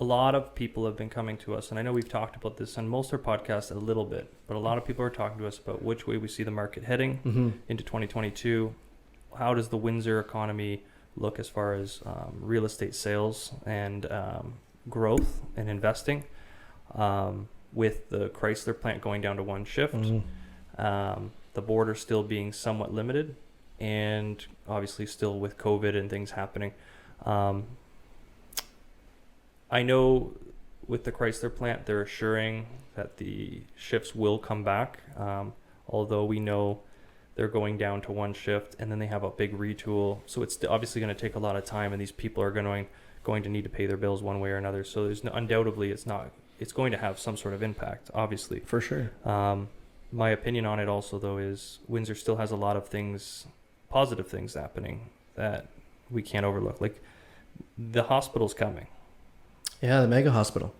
a lot of people have been coming to us, and I know we've talked about this on most of our podcasts a little bit, but a lot of people are talking to us about which way we see the market heading into 2022. How does the Windsor economy look as far as real estate sales and growth and investing? With the Chrysler plant going down to one shift, the border still being somewhat limited, and obviously still with COVID and things happening. I know with the Chrysler plant, they're assuring that the shifts will come back, although we know they're going down to one shift, and then they have a big retool. So it's obviously going to take a lot of time, and these people are going to need to pay their bills one way or another. So there's undoubtedly it's going to have some sort of impact, obviously. For sure. My opinion on it also, though, is Windsor still has a lot of things, positive things happening that we can't overlook. Like the hospital's coming. Yeah, the mega hospital.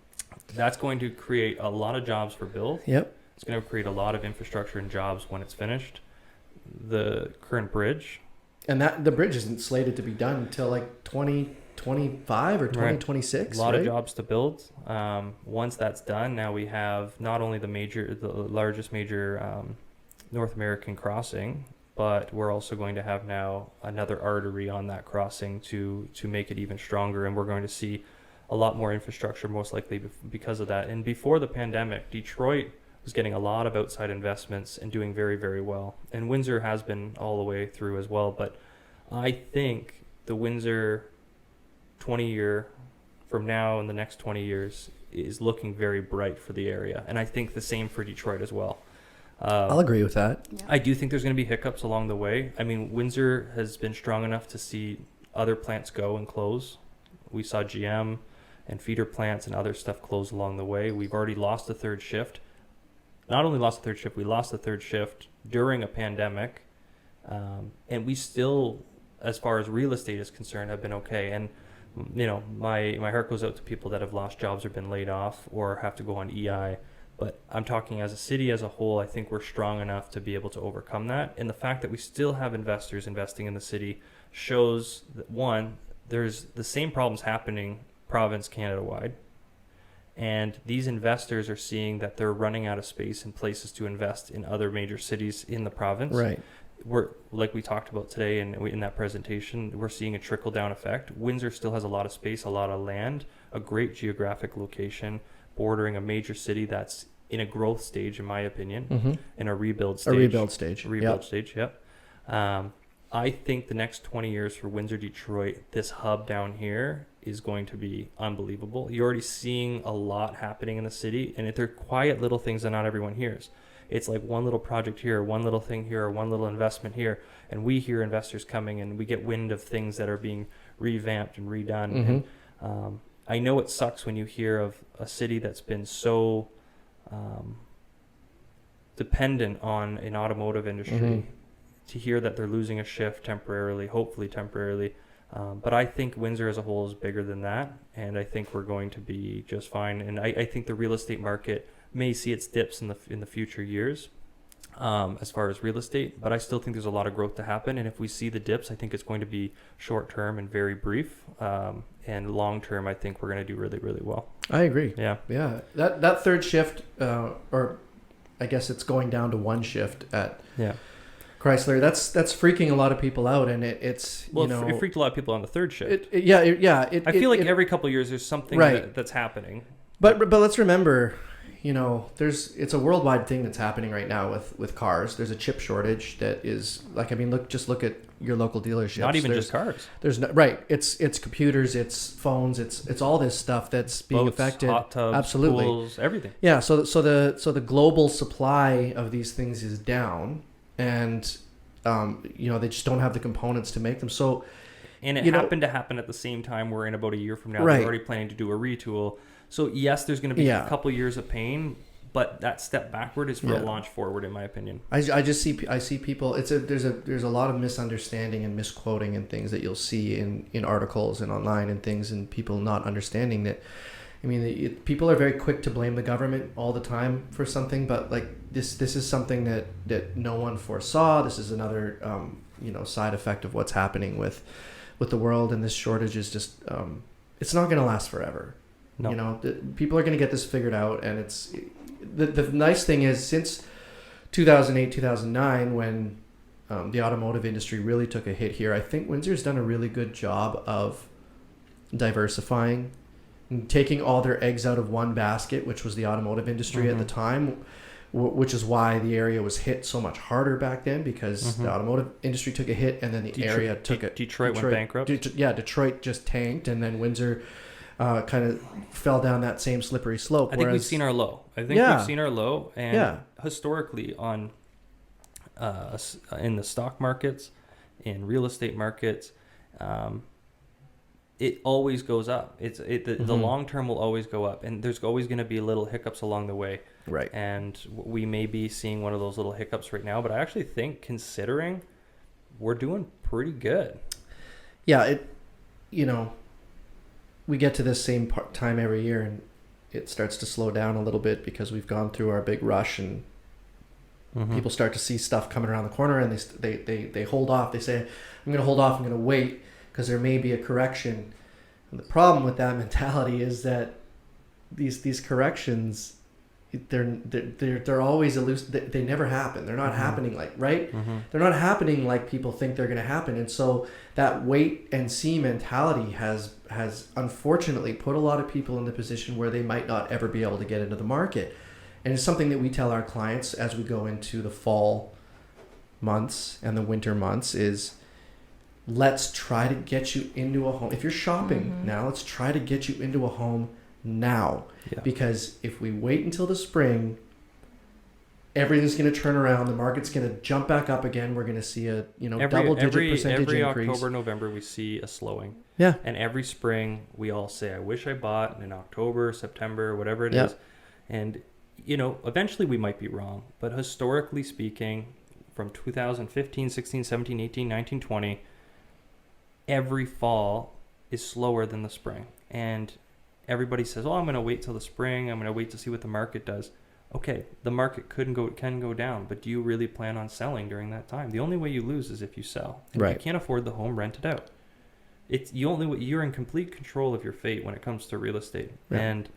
That's going to create a lot of jobs for Bill. Yep. It's going to create a lot of infrastructure and jobs when it's finished. The current bridge. And that the bridge isn't slated to be done until like 2025 or 2026. A lot of jobs to build. Once that's done, now we have not only the largest major North American crossing, but we're also going to have now another artery on that crossing to make it even stronger. And we're going to see a lot more infrastructure, most likely because of that. And before the pandemic, Detroit was getting a lot of outside investments and doing very, very well. And Windsor has been all the way through as well. But I think the Windsor 20-year from now and the next 20 years is looking very bright for the area. And I think the same for Detroit as well. I'll agree with that. Yeah. I do think there's going to be hiccups along the way. I mean, Windsor has been strong enough to see other plants go and close. We saw GM and feeder plants and other stuff close along the way. We've already lost the third shift. Not only lost the third shift, we lost the third shift during a pandemic. And we still, as far as real estate is concerned, have been okay. And, you know, my heart goes out to people that have lost jobs or been laid off or have to go on EI. But I'm talking as a city as a whole, I think we're strong enough to be able to overcome that. And the fact that we still have investors investing in the city shows that, one, there's the same problems happening province Canada-wide. And these investors are seeing that they're running out of space and places to invest in other major cities in the province. Right. We're, like we talked about today and in that presentation, we're seeing a trickle-down effect. Windsor still has a lot of space, a lot of land, a great geographic location, bordering a major city that's in a growth stage, in my opinion, in a rebuild stage. Yep. I think the next 20 years for Windsor, Detroit, this hub down here is going to be unbelievable. You're already seeing a lot happening in the city, and they're quiet little things that not everyone hears. It's like one little project here, one little thing here, or one little investment here, and we hear investors coming, and we get wind of things that are being revamped and redone. And I know it sucks when you hear of a city that's been so dependent on an automotive industry, to hear that they're losing a shift temporarily, hopefully temporarily. But I think Windsor as a whole is bigger than that, and I think we're going to be just fine. And I think the real estate market may see its dips in the future years as far as real estate, but I still think there's a lot of growth to happen. And if we see the dips, I think it's going to be short term and very brief. And long term, I think we're going to do really, really well. I agree. Yeah. That third shift, or I guess it's going down to one shift at Chrysler. That's freaking a lot of people out, and it's it freaked a lot of people on the third shift. I feel like every couple of years there's something that's happening. But let's remember, it's a worldwide thing that's happening right now with cars. There's a chip shortage that is look at your local dealerships. Not even just cars. There's it's computers, it's phones, it's all this stuff that's being Boats, affected. hot tubs, absolutely, pools, everything. Yeah. So the global supply of these things is down, and they just don't have the components to make them. So, and it happened to happen at the same time. We're in about a year from now. They're already planning to do a retool. So yes, there's going to be a couple years of pain, but that step backward is for a launch forward, in my opinion. I see people. There's a lot of misunderstanding and misquoting and things that you'll see in articles and online and things, and people not understanding that. I mean, people are very quick to blame the government all the time for something, but like this is something that no one foresaw. This is another side effect of what's happening with the world, and this shortage is just it's not going to last forever. No. You know, people are going to get this figured out, and it's the nice thing is since 2008, 2009, when the automotive industry really took a hit here, I think Windsor's done a really good job of diversifying and taking all their eggs out of one basket, which was the automotive industry at the time, which is why the area was hit so much harder back then, because the automotive industry took a hit and then the area took it. Detroit went bankrupt. Detroit just tanked, and then Windsor kind of fell down that same slippery slope. I think we've seen our low. We've seen our low, and historically on in the stock markets, in real estate markets, it always goes up. The long term will always go up, and there's always going to be little hiccups along the way. Right. And we may be seeing one of those little hiccups right now, but I actually think, considering, we're doing pretty good. Yeah, we get to this same time every year, and it starts to slow down a little bit because we've gone through our big rush, and people start to see stuff coming around the corner, and they hold off. They say, I'm going to hold off, I'm going to wait, because there may be a correction. And the problem with that mentality is that these corrections, they're always elusive. They never happen. They're not happening they're not happening like people think they're going to happen. And so that wait and see mentality has unfortunately put a lot of people in the position where they might not ever be able to get into the market. And it's something that we tell our clients as we go into the fall months and the winter months is, let's try to get you into a home. If you're shopping now, let's try to get you into a home now. Yeah. Because if we wait until the spring, everything's going to turn around. The market's going to jump back up again. We're going to see a double-digit percentage every increase. October, November, we see a slowing. Yeah. And every spring, we all say, I wish I bought in October, September, whatever it is. And, eventually we might be wrong. But historically speaking, from 2015, 16, 17, 18, 19, 20, every fall is slower than the spring. And everybody says, I'm going to wait till the spring. I'm going to wait to see what the market does. Okay, the market can go down, but do you really plan on selling during that time? The only way you lose is if you sell. And if you can't afford the home, rent it out. You're in complete control of your fate when it comes to real estate. Yeah. And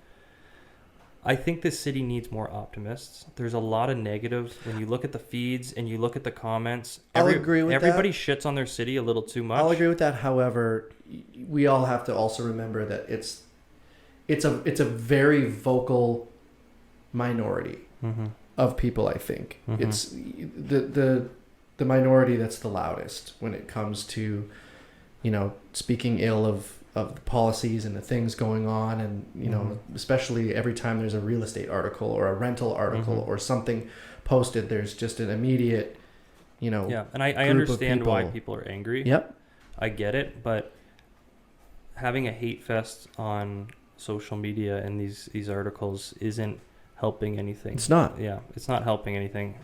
I think this city needs more optimists. There's a lot of negative when you look at the feeds and you look at the comments. I'll agree with everybody shits on their city a little too much. I'll agree with that. However, we all have to also remember that it's a very vocal minority of people. I think it's the minority that's the loudest when it comes to speaking ill of the policies and the things going on, and especially every time there's a real estate article or a rental article or something posted, there's just an immediate and I understand why people are angry. Yep, I get it, but having a hate fest on social media and these articles isn't helping anything. It's not. Yeah, it's not helping anything.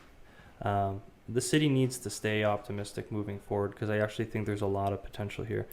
The city needs to stay optimistic moving forward, because I actually think there's a lot of potential here.